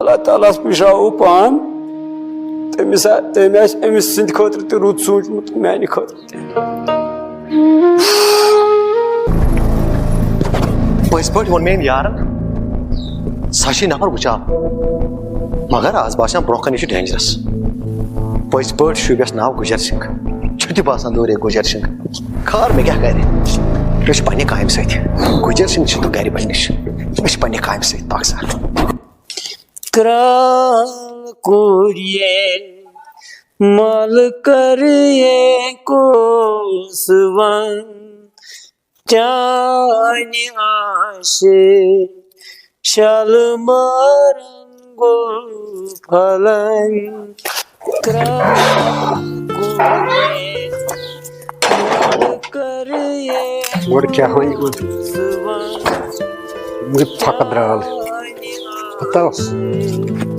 Allah Teala pişağı pan temiz sind khotr te rut sochmut meni khotr Pais pٲٹھۍ ووٚن میٛٲنۍ یارن سۄ چھِ نفر وٕچھان مگر آز باسان برونٛہہ کَنہِ یہِ چھُ ڈینجرس پٔزۍ پٲٹھۍ شوٗبٮ۪س ناو گُجر سِنٛگھ چھُ تہِ باسان دوٗرے گُجر سِنٛگھ خٲر مےٚ کیٛاہ کَرِ مےٚ چھُ پننہِ کامہِ سۭتۍ گُجر سِنٛگھ چھُ تہٕ گرِ بَنہِ نِش مےٚ چھِ پننہِ کامہِ سۭتۍ پاکسار Kral kurye mal karye kusvan Cani aşık şalmarın gul falan Kral kurye mal karye kusvan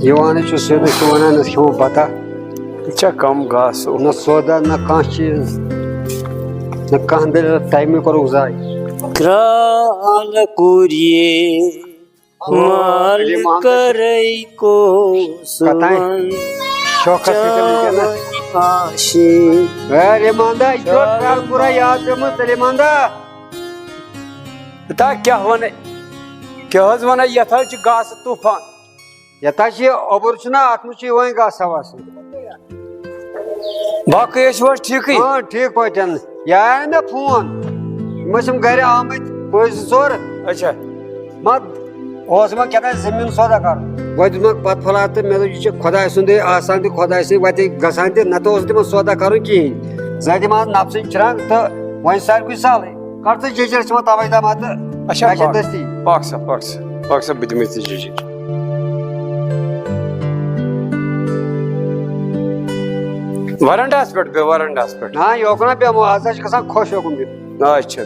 Yuvani şu suyunu şuvana ne şumu bata. Çakam gaso. Ne soda ne kan çiz. Ne kan bir time karo uzay. Kral kurye mal karey ko suvan Şoka sıkılınca aşık Limanda çok kral kura yazdığımız limanda. Ta kya vane kya vane yathal çi gas tufan Yataşı oburçuna atmış yuvan gaz havası. Bakı eş var ठीक ही Ha ठीक paytan. Yani ne fon. Mesela gari Ahmet boyusu sor. अच्छा Mad o zaman kadar zemin soda kar. Vaydumak pat falatı melojice Khoday sunde asan de Khoday se vate gasante na to osdima soda karun ki. Zadima napsin çırang ta vaysar güzel. Kartı jejerçma tavayda madı. अच्छा desti. baksa bidmeti cici Varandas pet be varandas pet Ha yokuna bir muazzaj kasan koş yokum bir. अच्छा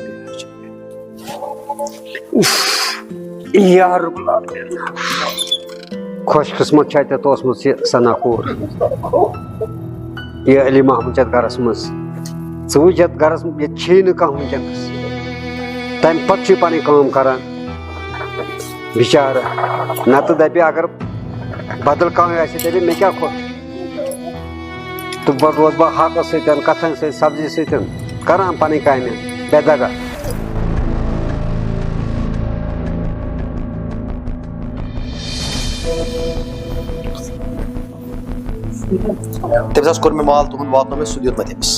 यार बुला Koş kısmı çayta tosmuz sana kur. Ye Ali Mahmud garasmız. Sıvıcat garasmız ye çiğni kahmı canız. Tam patçı pani काम karan. Bichara. Na to dabi agar badal काम ऐसे तेरे मैं क्या खोट. Tu रोज बा हाक सहितन कथन से सब्जी सहितन कराम pani काम बेदागा. تٔمِس حظ کوٚر مےٚ مال تُہُنٛد واتنو مےٚ سُہ دیُت مےٚ تٔمِس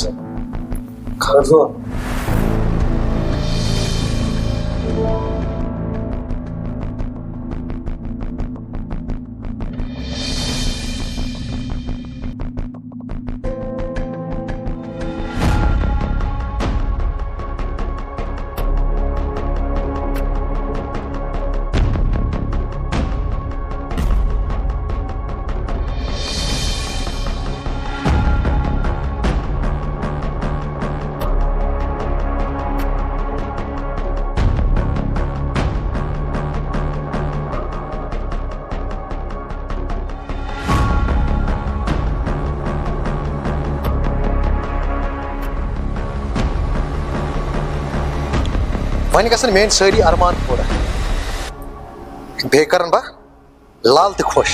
وۄنۍ گژھن میٲنۍ سٲری ارمان پوٗرٕ بیٚیہِ کرن بہٕ لال تہِ خۄش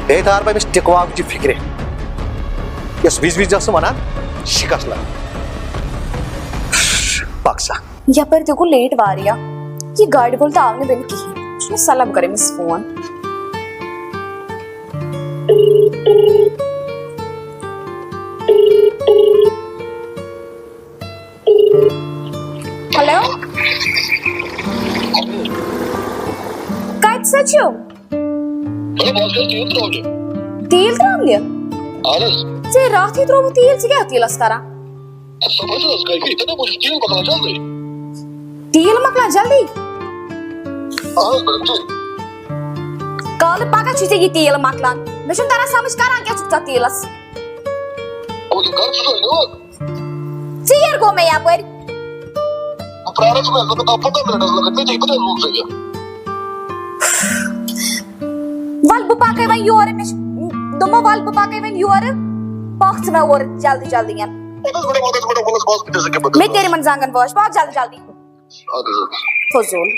بیٚیہِ تار بہٕ أمِس ٹِکواوچہِ فِکرِ یۄس وِزِ وِزِ ٲس ونان شِکس لگ پکسا यपर देखो लेट वारिया ये गाड़ी बोलता आवने बेन की उसने सलाम करे मिस फोन हेलो काय सच हो तेल त्राम लिया से रात ही त्रोब तेल से क्या तेल अस्तारा तेल मकला जल्दी काल पाका चीज़ें ये तेल मकलान मैं शुन तारा समझ करा क्या चुपता तेलस चीयर को मैं यहाँ पर वाल बुपा के वहीं योर में दोनों वाल बुपा के वहीं योर पाँच में और जल्दी जल्दी यार मैं तेरे मन जांगन वॉश बहुत जल्दी जल्दी फजूल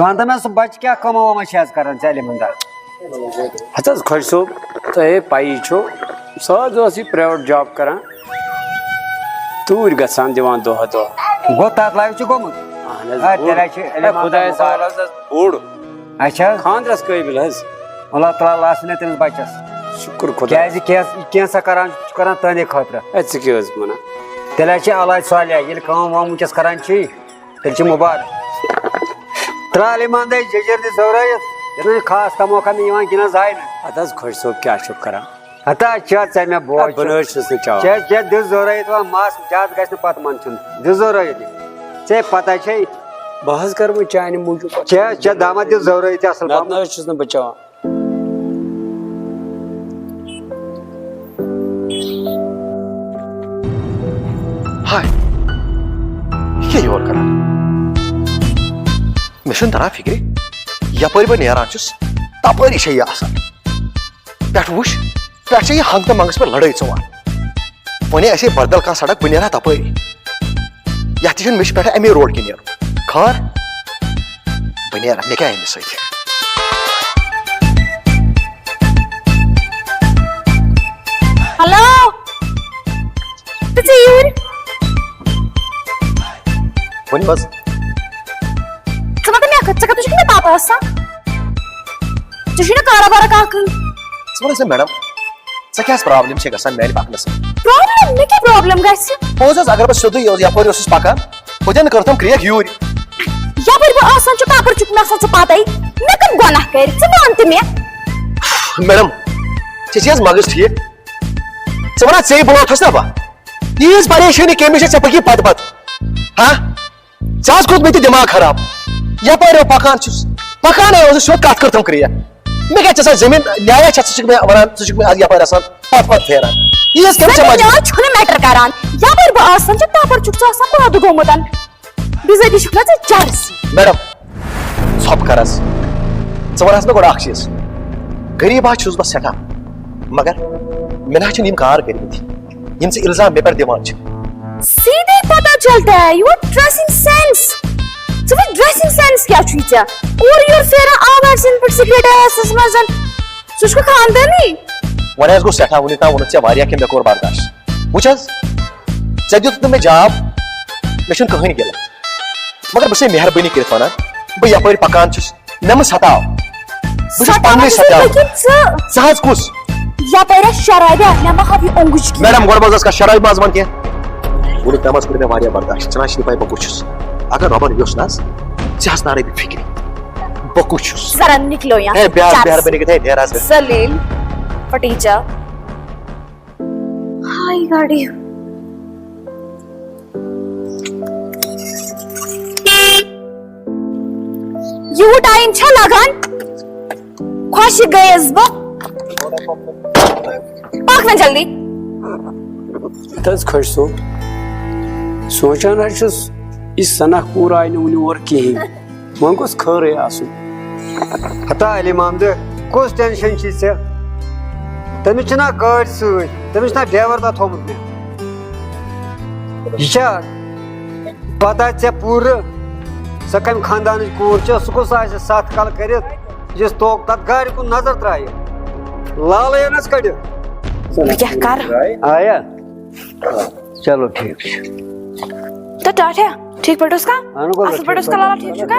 वन तो सह बच क्या कमा वमा कर अलिमंदा हत खुश सोब तुह पी सह प्राइवेट जॉब कर तूर गसान दिवान दोह दोह गो तथ लाइफ गोमुत खुदा बोड़ अच्छा खानदरस काबिल अल्लाह ताला लासन तमिस बचस शुक्र खुदा कैसा करान तहदे खतर क्या वन तेल अलाज सालिया ये काम वाम वनकस करान तेल मुबारक त्रा ईमानदारी जजर दी जरूरत खास का मौका में गिना जाए हत खुश सोब क्या कर हता चे मे बोझ चे दिस जरूरत वह मास ज्यादा गि पत मन दिस जरूरत चे पता छे बह कर चान मूजूब चे दामा दिस जरूरत असल बचा हाय ये योर कर मे तरह फिक्र यपर बह नान तपरी पे वुश पे हंग तो मंगस पे लड़ाई चवान वन ऐसे बदल कह सड़क बह ना तपरी ये मे पे अमे रोड कि खर बह ना मे क्या अमिस सत हेलो वन बस पापा कारोबार कह मैडम क्या प्रॉब्लम गसान मे पकन प्रॉब्लम मे क्या प्रॉब्लम पोज अगर बह सोद यपर पकान हुन कर्तम क्रियक यूर यपर बह तपर चुक मे पत मे कम गुनाह कर मान मे मैडम चे मगज ठीक वन े बुलाथस ना बह यीज परेशानी कमिश ऐ पकी पत पत हाँ ज़ाज खोत मे दिमाग खराब यपर पकान पकान सो कत कर्तम क्रिया मे क्या जमीन न्याय वन यपर पत पत फेरान यीज कम मैटर करान यपर बह तपर चुक पद गोमुत बिजती चर्स मैडम प कर वन मे गो चीज गरीब बह सठा मगर मे ना कार कर इल्जाम मे पर दिवान सीधे पता चलता है your dressing sense dressing sense क्या चे और योर फेरा आवाज इन पर सिगरेट आसस मजन सुष्क खानदानी वन गो सठा वन तान वोन चे कि मे कोर बर्दाश्त वुच े दित मे जॉब मे कहन गिल मगर बह मेहरबानी कर वन बह यपर पकान मे मत सताव बह पान सताव कुस यपर शराबी मे मह ओंगुच मैडम गो बस शराब मज वन कह वुन तम कर मे बर्दाश्त चना पाई बह कुछ अगर रबन योस ना नारे फिक्र बह कुछ जरा निकलो यहाँ मेहरबानी कर सलील फटीचा हाय गाड़ी यू टाइम छा लगन खुश गयस बह पाक जल्दी तस खुश सोब सोचान इस सना पूरा आई वन और कहें वन गोस खर हता अली मामद कुछ टेंशन तमिस गाड़ समिस ड्राइवर दा थोमुत मे पता चे पूर सह कम खानदान कूर सह कुछ सत कल कर जिस तोक तथ गाड़ कुन नजर त्रा लाल कड़ आया चलो ठीक तो टाटा ठीक पड़ो उसका असल पड़ो उसका लाला ठीक चुका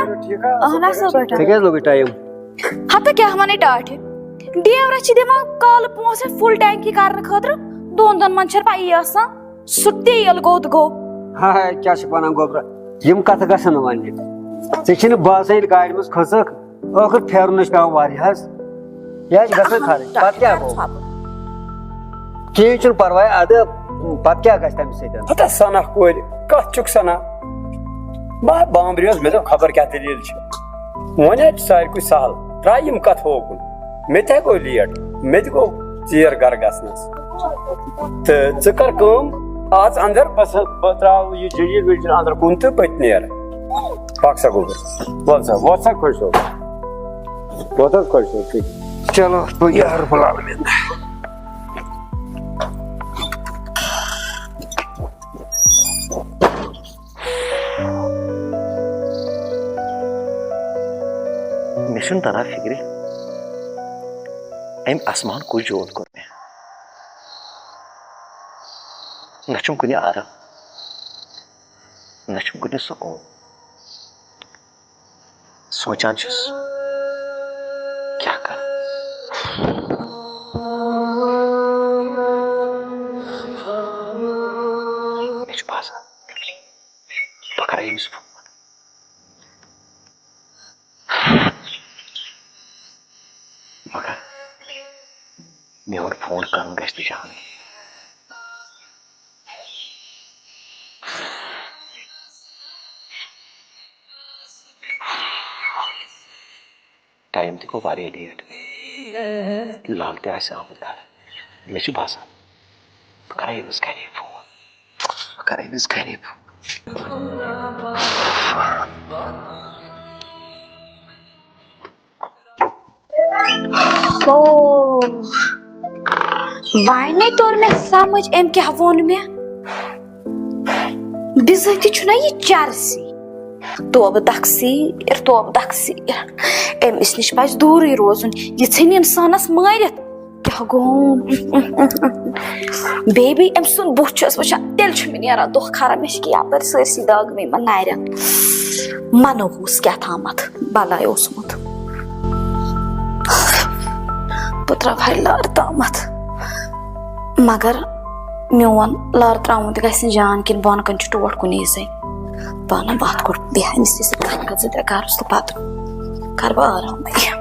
अहना सब बैठा ठीक है लोग टाइम हता क्या हमने टाट ड्राइवर छि दिमा काल पोसे फुल टैंकी कारण खतर दोन दोन मन छर पाई आसा सुत्ते यल गोद गो हां क्या छ पना गोब्रा यम कथ गसन वन्ने से छिन बासैल गाड़ी में खसक ओकर फेरनस पे वारी हस या गसन खारे पत क्या गो केचुन परवाय अद पत क्या गस तम से हता सना कोर कथ चुक सना बा बामरियस मे खबर क्या दलील छ वन सार कुछ सहल त्रायम कथ होकुन मे ते गो लेट मे गो चेर घर गसनस तो ज कर काम आज अंदर बस बत्राव ये जलील बिल अंदर कुन तो पत नेर पाक्सा गोबर बोलसा खुश हो बहुत खुश हो चलो तो यार बुला ले मे तरह फिक्र अम आसमान कुछ जोत कोर मे न कुन आराम न कुन सुकून सोचान क्या कर मे बासान बह कर अमिस फोन मगर मोन फोन कर जान टाइम तो गो वारिया लेट लाल ते आमुत घर मे बासान बह कर अमिस घरे फोन बह कर अमिस घरे फोन ओ वाइने तोर में समझ एम क्या वोन में बिजती छुना ये चारसी तोब दक्सी एम इस निश पास दूर ही रोजुन ये छन इंसानस मारित क्या गो बेबी एम सुन बुछस वछा तेल छ मे नेरा दो खरा मे कि यापर सरसी दाग में मन नायरा मनोहुस क्या थामत बलाय ओसमत पुत्रा भाई लार तामत मगर मोन लार त्राउन त गस जान कि बन कन टोट कुनी से पाना बात कर बेहन से का जदा कारस तो पात करवा आराम भैया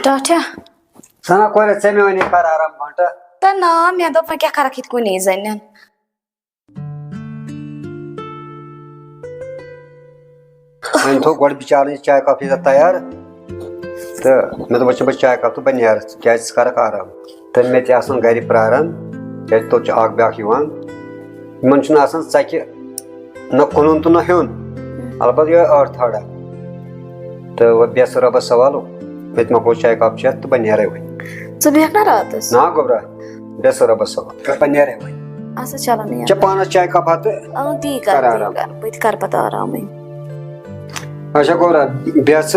टाटा सना कोरे चेमे वनी कर आराम घंटा त ना मैं तो क्या करा कित कुनी जन्नन मैं तो गोड़ बिचार चाय कॉफी तैयार तो मैं तो बच्चे चाय कप तो बन यार क्या कर आराम तो मे ते घर प्रारन क्या तो ब्याक मन चकि न कुन तो न हेन अलबत् ये ٲٹھ थोड़ा तो बेस रबस सवाल मे मको चाय कप चेत तो बन वे च बेक ना रातस ना गोबरा बेस रबस सवाल बन वे अच्छा चलो नहीं चे पानस चाय कप हाथ ती कर बत कर पता आराम अच्छा गोबरा बेस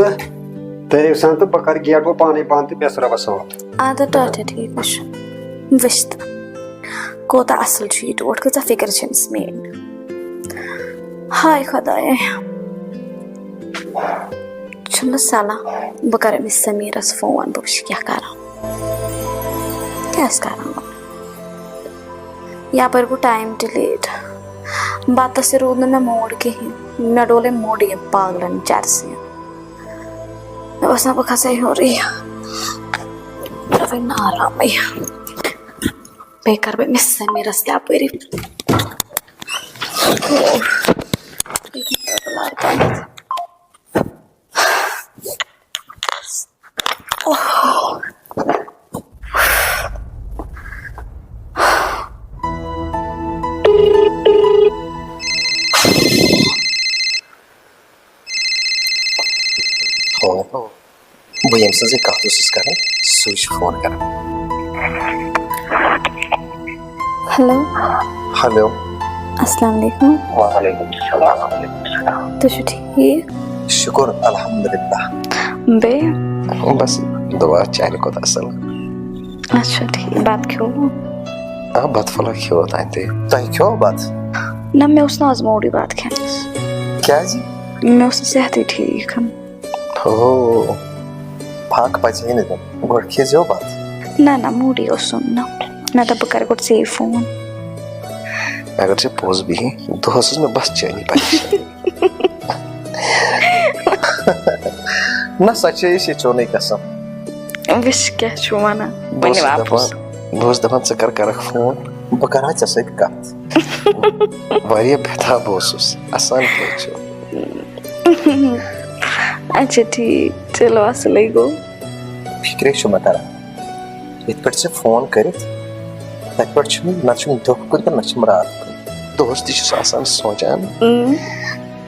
तेरे सान तो बकर गेट वो पानी बंद तो बेस रबस सवाल आधा टाटा ठीक वस्त कोता असल टोट कचा फिक्र छस मेन हाय खुदाए चल सला बह कर अमिस समीरस फोन बह क्या कर यहाँ गो टाइम डिलेट बात से रोद मे मोड कहें मे डोले मोड ये पागलन चारसी मे बसा बह खसा हो रही आराम बेकर बे मिस समीरस यापर बह यम सज कत कर सह फोन कर हेलो हेलो अस्सलाम वालेकुम वालेकुम सलाम तो ठीक शुक्र अल्हम्दुलिल्लाह बे बस दुआ चाय को असल अच्छा ठीक बात क्यों बात फला क्यों ताते ताई क्यों बात ना मैं उस नाज मोड़ी बात खेस क्या जी मैं उस सेहत ही ठीक हम हो फाक पचे ने गोड़ के जो बात ना मोड़ी ओ सुनना मैं तो बकर को से फोन अगर से पोज भी दोस्त में बस चैनी पाई ना सच्चे से चोने कसम विश क्या छुवाना बने वापस दोस्त दफन से कर फोन बकरा चसे कत वारिया बेथा बोसुस आसान के अच्छा ठीक चलो असली गो फिक्रे छु मतरा इत पर से फोन करे तक पर छु न छु तो कुछ न छु रात दोस्त छु आसान सोचान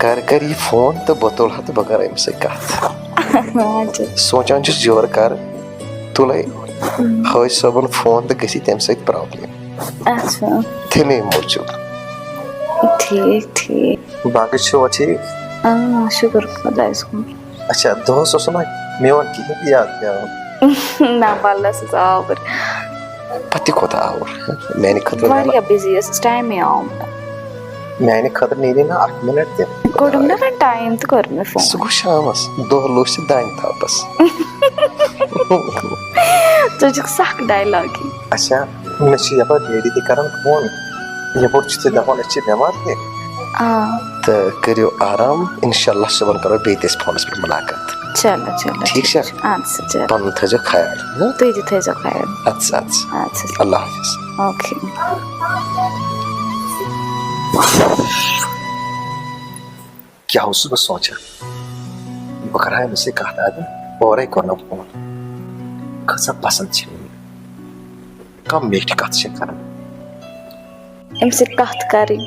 कर ये फोन तो बतौल हाथ बगर एम से कत सोचान छु जोर कर तुले होय सबन फोन तो गसी तम से प्रॉब्लम अच्छा थेमे मोचु ठीक बाकी छु अछि शुक्र खुदाइस कुन अच्छा दोस्त सुना मेवन की याद क्या ना वाला से आवर पति को था और मैंने खतर वारिया बिजी इस टाइम में आऊं मैंने खतर नहीं देना 8 मिनट दे कोडम ना टाइम तो कर मैं फोन सुबह शाम दो लोग से दाइन था बस तो जो सक डायलॉग अच्छा नशी या पर डेडी दी करन फोन ये बोल चुते दफा अच्छे बीमार थे तो करियो आराम इंशाल्लाह सुबह करो बेतेस फोन पर मुलाकात चलो चलो ठीक है अच्छा चलो पन थे जो ख्याल तो ये थे जो ख्याल अच्छा अच्छा अच्छा अल्लाह हाफिज ओके क्या हो सुबह सोचा बकरा है मुझसे कहा था और एक और फोन कसम पसंद छे कम मीठी बात से कर इनसे बात करी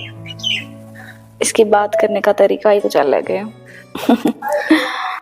इसकी बात करने का तरीका ही कुछ अलग है